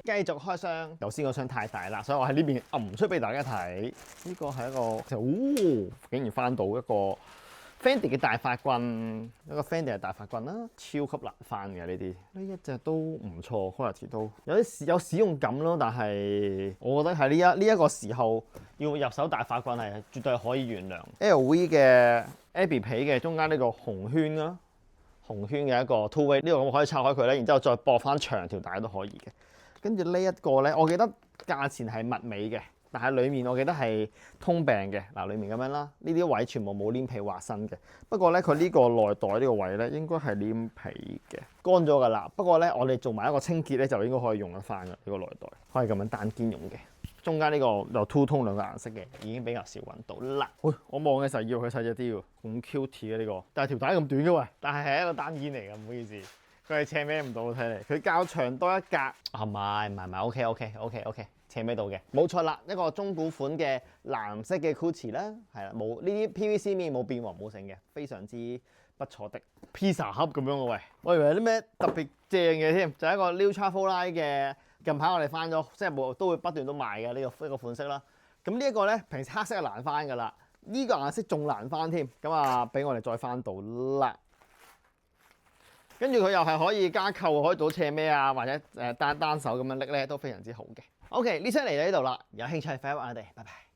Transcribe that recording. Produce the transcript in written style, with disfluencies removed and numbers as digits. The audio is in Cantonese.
繼續開箱。頭先個箱太大啦，所以我喺呢邊揞出俾大家睇。呢個係一個竟然翻到一個 Fendi 嘅大法棍，一個 Fendi 嘅大法棍啦，超級難翻嘅呢啲。呢一隻都唔錯 ，quality 都有使用感咯。但係我覺得喺呢一個時候要入手大法棍係絕對可以原諒。LV 嘅 Abbey 皮嘅中間呢個紅圈啦。紅圈嘅一個 two way 呢個我可以拆開佢咧，然之後再駁翻長條帶都可以嘅。跟住呢一個咧，我記得價錢係物美嘅，但係裡面我記得係通病嘅。嗱，裡面咁樣啦，呢啲位全部冇黏皮劃身嘅。不過咧，佢呢個內袋呢個位咧，應該係黏皮嘅，乾咗㗎啦。不過咧，我哋做埋一個清潔咧，就應該可以用得翻嘅呢個內袋，可以咁樣單肩用嘅。中間呢個有 two tone 兩個顏色嘅，已經比較少揾到啦。我望嘅時候以為佢細隻啲喎，咁 cute 嘅呢個，但係條帶咁短嘅喂，但係係一個單肩嚟嘅，唔好意思，佢係斜孭唔到睇嚟，佢較長多一格。唔係 ，OK， 斜孭到嘅，冇錯啦，一個中古款嘅藍色嘅 Gucci 啦，係啦，冇呢啲 PVC 面冇變黃冇剩嘅，非常之不錯的 pizza 盒咁樣嘅喂，我以為有啲咩特別正嘅添，就係一個 New Trafalgar 嘅。近排我哋翻咗，即係都會不斷都賣嘅呢個款式啦。咁呢一個咧，平時黑色係難翻㗎啦，呢個顏色仲難翻添。咁啊，俾我哋再翻到啦。跟住佢又係可以加扣，可以做斜孭啊，或者單手咁樣拎咧，都非常之好嘅。OK，呢出嚟到呢度啦，有興趣 follow 我哋，拜拜。